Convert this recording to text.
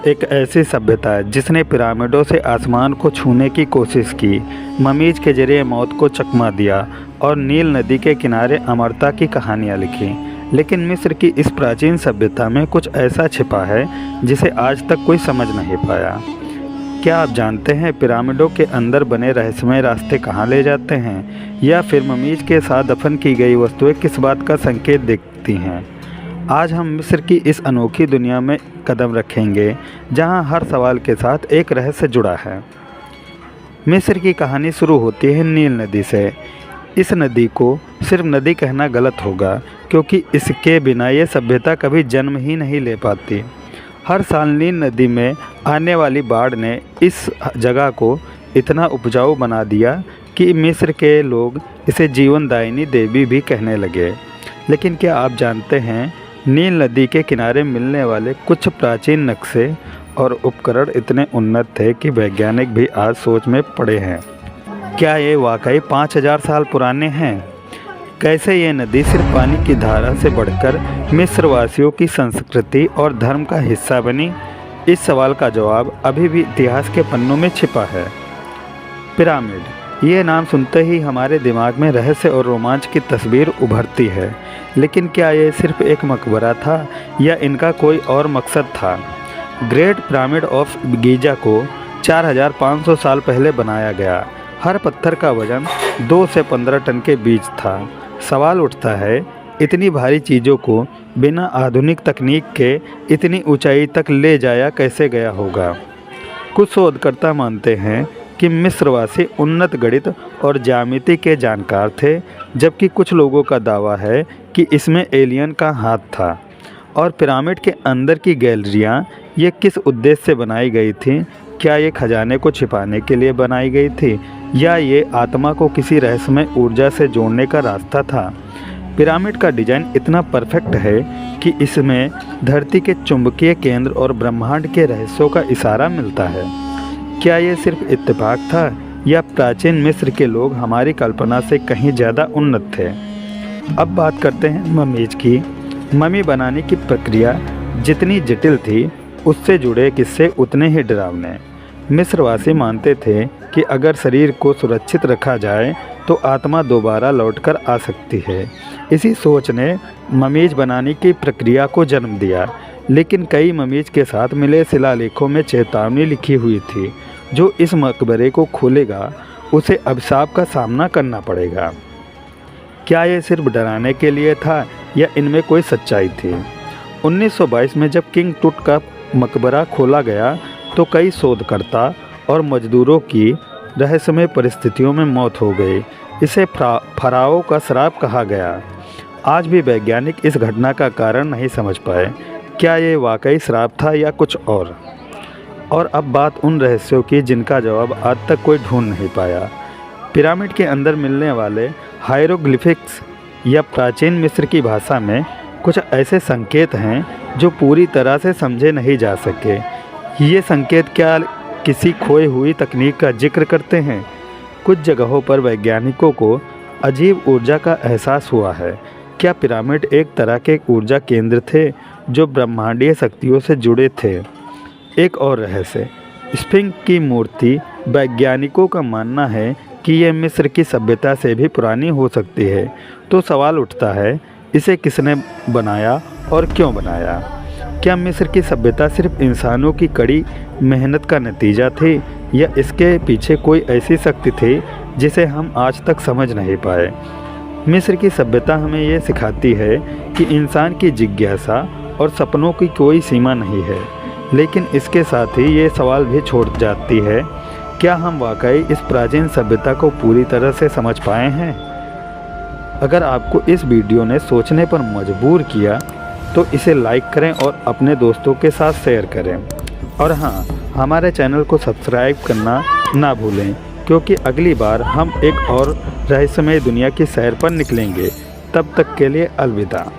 एक ऐसी सभ्यता है जिसने पिरामिडों से आसमान को छूने की कोशिश की, ममीज के जरिए मौत को चकमा दिया और नील नदी के किनारे अमरता की कहानियाँ लिखी। लेकिन मिस्र की इस प्राचीन सभ्यता में कुछ ऐसा छिपा है जिसे आज तक कोई समझ नहीं पाया। क्या आप जानते हैं पिरामिडों के अंदर बने रहस्यमय रास्ते कहाँ ले जाते हैं, या फिर ममीज के साथ दफन की गई वस्तुएं किस बात का संकेत देती हैं? आज हम मिस्र की इस अनोखी दुनिया में कदम रखेंगे जहां हर सवाल के साथ एक रहस्य जुड़ा है। मिस्र की कहानी शुरू होती है नील नदी से। इस नदी को सिर्फ नदी कहना गलत होगा, क्योंकि इसके बिना ये सभ्यता कभी जन्म ही नहीं ले पाती। हर साल नील नदी में आने वाली बाढ़ ने इस जगह को इतना उपजाऊ बना दिया कि मिस्र के लोग इसे जीवनदायिनी देवी भी कहने लगे। लेकिन क्या आप जानते हैं, नील नदी के किनारे मिलने वाले कुछ प्राचीन नक्शे और उपकरण इतने उन्नत थे कि वैज्ञानिक भी आज सोच में पड़े हैं। क्या ये वाकई 5000 साल पुराने हैं? कैसे ये नदी सिर्फ पानी की धारा से बढ़कर मिस्र वासियों की संस्कृति और धर्म का हिस्सा बनी? इस सवाल का जवाब अभी भी इतिहास के पन्नों में छिपा है। पिरामिड, ये नाम सुनते ही हमारे दिमाग में रहस्य और रोमांच की तस्वीर उभरती है। लेकिन क्या ये सिर्फ एक मकबरा था या इनका कोई और मकसद था? ग्रेट पिरामिड ऑफ गीजा को 4500 साल पहले बनाया गया। हर पत्थर का वजन 2 से 15 टन के बीच था। सवाल उठता है, इतनी भारी चीज़ों को बिना आधुनिक तकनीक के इतनी ऊंचाई तक ले जाया कैसे गया होगा? कुछ शोधकर्ता मानते हैं कि मिस्रवासी उन्नत गणित और ज्यामिति के जानकार थे, जबकि कुछ लोगों का दावा है कि इसमें एलियन का हाथ था। और पिरामिड के अंदर की गैलरियाँ ये किस उद्देश्य से बनाई गई थी? क्या ये खजाने को छिपाने के लिए बनाई गई थी, या ये आत्मा को किसी रहस्यमय ऊर्जा से जोड़ने का रास्ता था? पिरामिड का डिज़ाइन इतना परफेक्ट है कि इसमें धरती के चुंबकीय केंद्र और ब्रह्मांड के रहस्यों का इशारा मिलता है। क्या ये सिर्फ इत्तेफाक था, या प्राचीन मिस्र के लोग हमारी कल्पना से कहीं ज़्यादा उन्नत थे? अब बात करते हैं ममीज की। ममी बनाने की प्रक्रिया जितनी जटिल थी, उससे जुड़े किस्से उतने ही डरावने। मिस्रवासी मानते थे कि अगर शरीर को सुरक्षित रखा जाए तो आत्मा दोबारा लौटकर आ सकती है। इसी सोच ने ममीज बनाने की प्रक्रिया को जन्म दिया। लेकिन कई ममीज के साथ मिले शिलालेखों में चेतावनी लिखी हुई थी, जो इस मकबरे को खोलेगा उसे अभिशाप का सामना करना पड़ेगा। क्या ये सिर्फ डराने के लिए था, या इनमें कोई सच्चाई थी? 1922 में जब किंग टूट का मकबरा खोला गया तो कई शोधकर्ता और मजदूरों की रहस्यमय परिस्थितियों में मौत हो गई। इसे फराओ का श्राप कहा गया। आज भी वैज्ञानिक इस घटना का कारण नहीं समझ पाए। क्या ये वाकई श्राप था या कुछ और? अब बात उन रहस्यों की जिनका जवाब आज तक कोई ढूंढ नहीं पाया। पिरामिड के अंदर मिलने वाले हायरोग्लिफिक्स या प्राचीन मिस्र की भाषा में कुछ ऐसे संकेत हैं जो पूरी तरह से समझे नहीं जा सके। ये संकेत क्या किसी खोई हुई तकनीक का जिक्र करते हैं? कुछ जगहों पर वैज्ञानिकों को अजीब ऊर्जा का एहसास हुआ है। क्या पिरामिड एक तरह के ऊर्जा केंद्र थे जो ब्रह्मांडीय शक्तियों से जुड़े थे? एक और रहस्य, स्फिंक्स की मूर्ति। वैज्ञानिकों का मानना है कि यह मिस्र की सभ्यता से भी पुरानी हो सकती है। तो सवाल उठता है, इसे किसने बनाया और क्यों बनाया? क्या मिस्र की सभ्यता सिर्फ इंसानों की कड़ी मेहनत का नतीजा थी, या इसके पीछे कोई ऐसी शक्ति थी जिसे हम आज तक समझ नहीं पाए? मिस्र की सभ्यता हमें ये सिखाती है कि इंसान की जिज्ञासा और सपनों की कोई सीमा नहीं है। लेकिन इसके साथ ही ये सवाल भी छोड़ जाती है, क्या हम वाकई इस प्राचीन सभ्यता को पूरी तरह से समझ पाए हैं? अगर आपको इस वीडियो ने सोचने पर मजबूर किया तो इसे लाइक करें और अपने दोस्तों के साथ शेयर करें। और हाँ, हमारे चैनल को सब्सक्राइब करना ना भूलें, क्योंकि अगली बार हम एक और रहस्यमय दुनिया की सैर पर निकलेंगे। तब तक के लिए अलविदा।